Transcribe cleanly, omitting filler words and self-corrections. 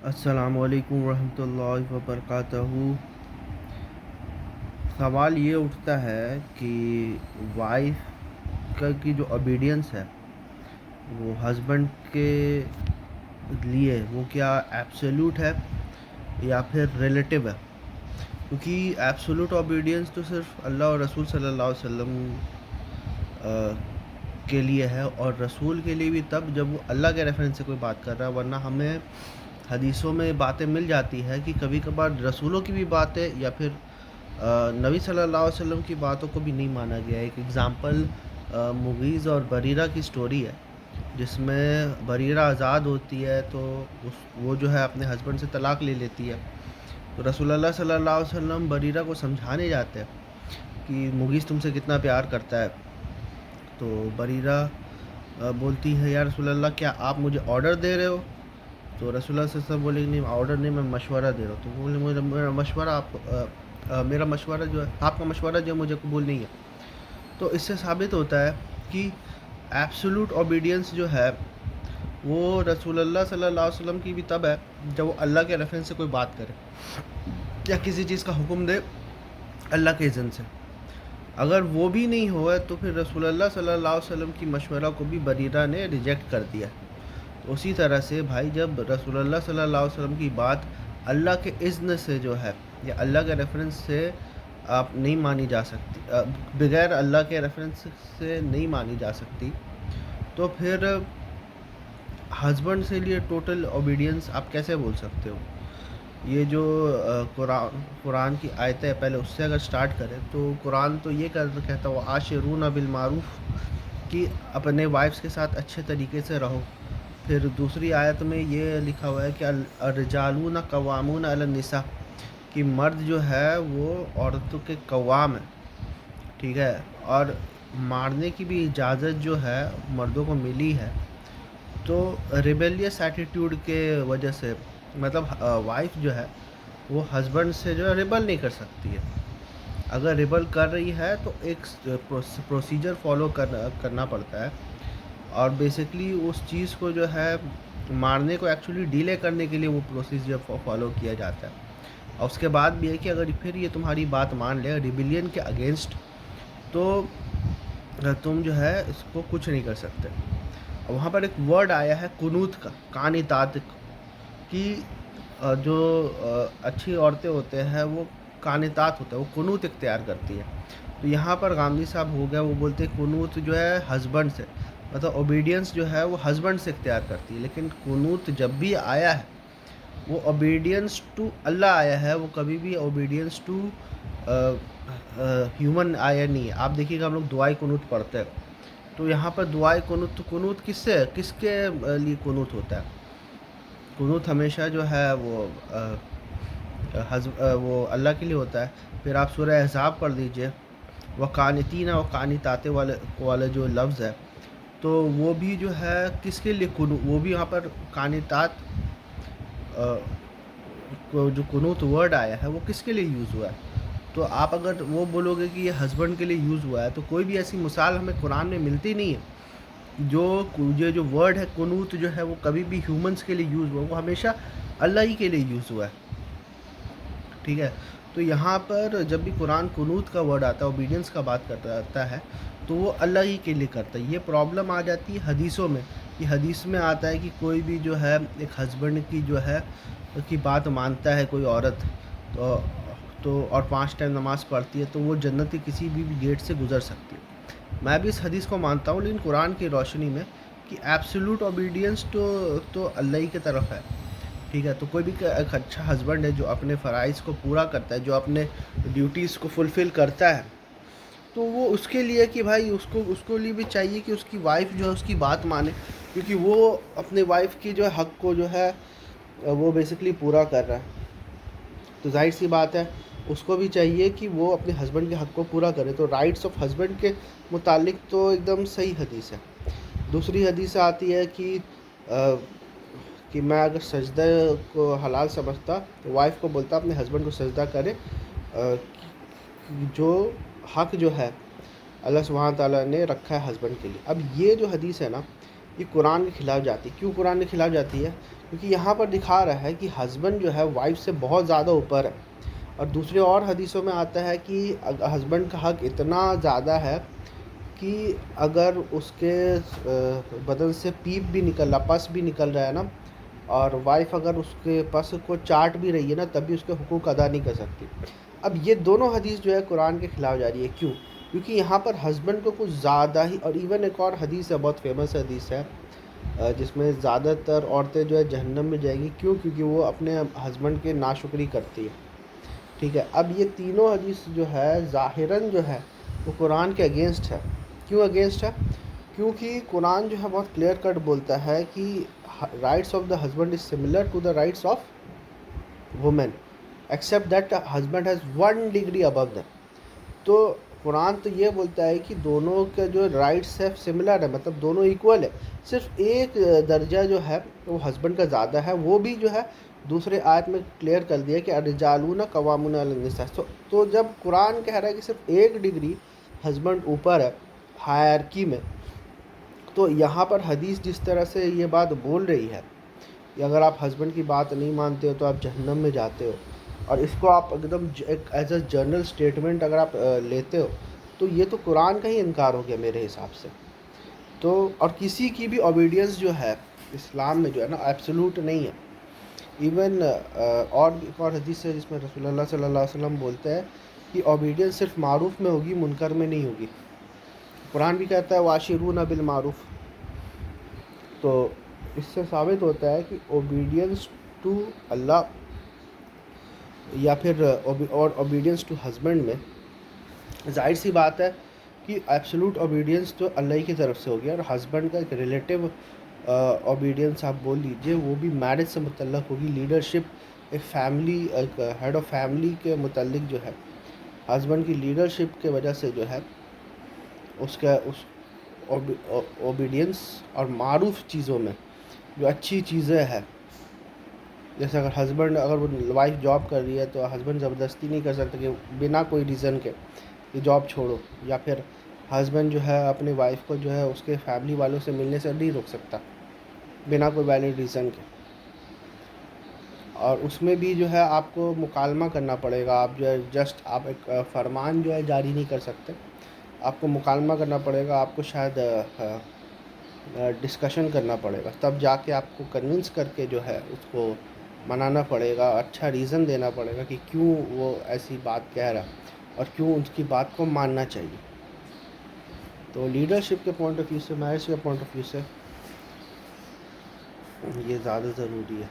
السلام علیکم ورحمۃ اللہ وبرکاتہ۔ سوال یہ اٹھتا ہے کہ وائف کی جو اوبیڈینس ہے وہ ہسبینڈ کے لیے وہ کیا ایبسولوٹ ہے یا پھر ریلیٹیو ہے؟ کیونکہ ایبسولوٹ اوبیڈینس تو صرف اللہ اور رسول صلی اللہ علیہ وسلم کے لیے ہے، اور رسول کے لیے بھی تب جب وہ اللہ کے ریفرنس سے کوئی بات کر رہا ہے، ورنہ ہمیں حدیثوں میں باتیں مل جاتی ہے کہ کبھی کبھار رسولوں کی بھی باتیں یا پھر نبی صلی اللہ علیہ وسلم کی باتوں کو بھی نہیں مانا گیا ہے۔ ایک ایگزامپل مغیث اور بریرہ کی سٹوری ہے، جس میں بریرہ آزاد ہوتی ہے تو وہ جو ہے اپنے ہسبینڈ سے طلاق لے لیتی ہے، تو رسول اللہ صلی اللہ علیہ وسلم بریرہ کو سمجھانے جاتے ہیں کہ مغیث تم سے کتنا پیار کرتا ہے، تو بریرہ بولتی ہے یا رسول اللہ کیا آپ مجھے آرڈر دے رہے ہو؟ تو رسول اللہ صلی اللہ علیہ وسلم بولے نہیں، آرڈر نہیں، میں مشورہ دے رہا ہوں۔ تو وہ بولے میرا مشورہ جو ہے، آپ کا مشورہ جو ہے مجھے قبول نہیں ہے۔ تو اس سے ثابت ہوتا ہے کہ ایبسولوٹ اوبیڈینس جو ہے وہ رسول اللہ صلی اللہ علیہ وسلم کی بھی تب ہے جب وہ اللہ کے ریفرنس سے کوئی بات کرے یا کسی چیز کا حکم دے اللہ کے اذن سے۔ اگر وہ بھی نہیں ہوا تو پھر رسول اللہ صلی اللہ علیہ وسلم کی مشورہ کو بھی بریرہ نے ریجیکٹ کر دیا۔ تو اسی طرح سے بھائی، جب رسول اللہ صلی اللہ علیہ وسلم کی بات اللہ کے اذن سے جو ہے یا اللہ کے ریفرنس سے آپ نہیں مانی جا سکتی، بغیر اللہ کے ریفرنس سے نہیں مانی جا سکتی، تو پھر ہسبینڈ سے لیے ٹوٹل اوبیڈینس آپ کیسے بول سکتے ہو؟ یہ جو قرآن کی آیتیں ہے، پہلے اس سے اگر سٹارٹ کریں تو قرآن تو یہ کہتا ہے وَعَاشِرُونَ بِالْمَعْرُوف کہ اپنے وائفس کے ساتھ اچھے طریقے سے رہو۔ پھر دوسری آیت میں یہ لکھا ہوا ہے کہ الرجالون قوامون علی النساء کہ مرد جو ہے وہ عورتوں کے قوام ہیں، ٹھیک ہے، اور مارنے کی بھی اجازت جو ہے مردوں کو ملی ہے۔ تو ریبیلیس ایٹیٹیوڈ کے وجہ سے مطلب وائف جو ہے وہ ہسبینڈ سے جو ہے ریبل نہیں کر سکتی ہے۔ اگر ریبل کر رہی ہے تو ایک پروسیجر فالو کرنا پڑتا ہے، اور بیسکلی اس چیز کو جو ہے مارنے کو ایکچولی ڈیلے کرنے کے لیے وہ پروسیجر فالو کیا جاتا ہے۔ اور اس کے بعد بھی ہے کہ اگر پھر یہ تمہاری بات مان لے ریبیلین کے اگینسٹ، تو تم جو ہے اس کو کچھ نہیں کر سکتے۔ وہاں پر ایک ورڈ آیا ہے قنوت کا، قانتات کی، جو اچھی عورتیں ہوتے ہیں وہ قانتات ہوتا ہے، وہ قنوت اختیار کرتی ہے۔ تو یہاں پر غامدی صاحب ہو گیا، وہ بولتے ہیں قنوت جو ہے ہسبینڈ سے، مطلب اوبیڈینس جو ہے وہ ہسبینڈ سے اختیار کرتی ہے، لیکن قنوت جب بھی آیا ہے وہ اوبیڈینس ٹو اللہ آیا ہے، وہ کبھی بھی اوبیڈینس ٹو ہیومن آیا نہیں ہے۔ آپ دیکھیے گا ہم لوگ دعائے قنوت پڑھتے ہیں، تو یہاں پر دعائے قنوت، تو قنوت کس سے، کس کے لیے قنوت ہوتا ہے؟ قنوت ہمیشہ جو ہے وہ اللہ کے لیے ہوتا ہے۔ پھر آپ سورہ احزاب پڑھ لیجئے، وقانتین و قانتات والے جو لفظ ہے، تو وہ بھی جو ہے کس کے لیے وہ بھی یہاں پر قانتات کو جو قنوت ورڈ آیا ہے وہ کس کے لیے یوز ہوا ہے؟ تو آپ اگر وہ بولو گے کہ یہ ہسبینڈ کے لیے یوز ہوا ہے، تو کوئی بھی ایسی مثال ہمیں قرآن میں ملتی نہیں ہے جو یہ جو ورڈ ہے قنوت جو ہے وہ کبھی بھی ہیومنس کے لیے یوز ہوا، وہ ہمیشہ اللہ ہی کے لیے یوز ہوا ہے، ٹھیک ہے۔ تو یہاں پر جب بھی قرآن قنوت کا ورڈ آتا ہے، اوبیڈینس کا بات کرتا ہے، تو وہ اللہ ہی کے لیے کرتا ہے۔ یہ پرابلم آ جاتی ہے حدیثوں میں، کہ حدیث میں آتا ہے کہ کوئی بھی جو ہے ایک ہسبینڈ کی جو ہے کی بات مانتا ہے کوئی عورت، تو اور 5 ٹائم نماز پڑھتی ہے، تو وہ جنت کے کسی بھی گیٹ سے گزر سکتی ہے۔ میں بھی اس حدیث کو مانتا ہوں، لیکن قرآن کی روشنی میں کہ ایبسولوٹ اوبیڈینس تو اللہ ہی کی طرف ہے، ٹھیک ہے۔ تو کوئی بھی ایک اچھا ہسبینڈ ہے جو اپنے فرائض کو پورا کرتا ہے، جو اپنے ڈیوٹیز کو فلفل کرتا ہے، تو وہ اس کے لیے کہ بھائی اس کو لیے بھی چاہیے کہ اس کی وائف جو ہے اس کی بات مانے، کیونکہ وہ اپنے وائف کی جو حق کو جو ہے وہ بیسکلی پورا کر رہا ہے۔ تو ظاہر سی بات ہے اس کو بھی چاہیے کہ وہ اپنے ہسبینڈ کے حق کو پورا کرے۔ تو رائٹس آف ہسبینڈ کے متعلق تو ایک دم صحیح حدیث ہے۔ دوسری حدیث آتی ہے کہ میں اگر سجدہ کو حلال سمجھتا تو وائف کو بولتا اپنے ہسبینڈ کو سجدہ کرے، جو حق جو ہے اللہ سبحانہ تعالیٰ نے رکھا ہے ہسبینڈ کے لیے۔ اب یہ جو حدیث ہے نا، یہ قرآن کے خلاف جاتی ہے۔ کیوں قرآن کے خلاف جاتی ہے؟ کیونکہ یہاں پر دکھا رہا ہے کہ ہسبینڈ جو ہے وائف سے بہت زیادہ اوپر ہے، اور دوسرے اور حدیثوں میں آتا ہے کہ ہسبینڈ کا حق اتنا زیادہ ہے کہ اگر اس کے بدن سے پیپ بھی نکل رہا، پس بھی نکل رہا ہے نا، اور وائف اگر اس کے پس کو چاٹ بھی رہی ہے نا، تب بھی اس کے حقوق ادا نہیں کر سکتی۔ اب یہ دونوں حدیث جو ہے قرآن کے خلاف جا رہی ہے، کیوں؟ کیونکہ یہاں پر ہسبینڈ کو کچھ زیادہ ہی، اور ایون ایک اور حدیث ہے، بہت فیمس حدیث ہے، جس میں زیادہ تر عورتیں جو ہے جہنم میں جائیں گی، کیوں؟ کیونکہ وہ اپنے ہسبینڈ کے ناشکری کرتی ہے، ٹھیک ہے؟ اب یہ تینوں حدیث جو ہے ظاہراً جو ہے وہ قرآن کے اگینسٹ ہے۔ کیوں اگینسٹ ہے؟ کیونکہ قرآن جو ہے بہت کلیئر کٹ بولتا ہے کہ rights of the husband is similar to the rights of women except that husband has 1 degree above them۔ تو قرآن تو یہ بولتا ہے کہ دونوں کے جو رائٹس ہے سملر ہے، مطلب دونوں ایکول ہے، صرف ایک درجہ جو ہے وہ ہسبینڈ کا زیادہ ہے، وہ بھی جو ہے دوسرے آیت میں کلیئر کر دیا کہ الرجال قوامون علی النساء۔ تو جب قرآن کہہ رہا ہے کہ صرف 1 ڈگری ہسبینڈ اوپر ہے ہائرکی میں، تو یہاں پر حدیث جس طرح سے یہ بات بول رہی ہے کہ اگر آپ ہسبینڈ کی بات نہیں مانتے ہو تو آپ جہنم میں جاتے ہو، اور اس کو آپ ایک them as a general statement اگر آپ لیتے ہو، تو یہ تو قرآن کا ہی انکار ہو گیا میرے حساب سے۔ تو اور کسی کی بھی اوبیڈینس جو ہے اسلام میں جو ہے نا ایبسولوٹ نہیں ہے۔ ایون اور بھی ایک اور حدیث ہے جس میں رسول اللہ صلی اللہ علیہ وسلم بولتے ہیں کہ اوبیڈینس صرف معروف میں ہوگی، منکر میں نہیں ہوگی۔ قرآن بھی کہتا ہے واشرون بالمعروف۔ تو اس سے ثابت ہوتا ہے کہ اوبیڈینس ٹو اللہ یا پھر اور اوبیڈینس ٹو ہسبینڈ میں ظاہر سی بات ہے کہ ایبسولوٹ اوبیڈینس تو اللہ ہی کی طرف سے ہوگی، اور ہسبینڈ کا ایک ریلیٹیو اوبیڈینس آپ بول لیجئے، وہ بھی میرج سے متعلق ہوگی۔ لیڈرشپ ایک فیملی، ایک ہیڈ آف فیملی کے متعلق جو ہے ہسبینڈ کی لیڈرشپ کے وجہ سے جو ہے اس کا اس اوبیڈینس اور معروف چیزوں میں جو اچھی چیزیں ہیں، جیسے اگر ہسبینڈ اگر وہ وائف جاب کر رہی ہے تو ہسبینڈ زبردستی نہیں کر سکتا کہ بنا کوئی ریزن کے یہ جاب چھوڑو، یا پھر ہسبینڈ جو ہے اپنی وائف کو جو ہے اس کے فیملی والوں سے ملنے سے نہیں روک سکتا بنا کوئی ویلڈ ریزن کے۔ اور اس میں بھی جو ہے آپ کو مکالمہ کرنا پڑے گا، آپ جو ہے جسٹ آپ ایک فرمان جو ہے جاری نہیں کر سکتے، آپ کو مکالمہ کرنا پڑے گا، آپ کو شاید ڈسکشن کرنا پڑے گا، تب جا کے آپ کو کنونس کر کے جو ہے اس کو منانا پڑے گا، اچھا ریزن دینا پڑے گا کہ کیوں وہ ایسی بات کہہ رہا اور کیوں اس کی بات کو ماننا چاہیے۔ تو لیڈرشپ کے پوائنٹ آف ویو سے، میرج کے پوائنٹ آف ویو سے یہ زیادہ ضروری ہے۔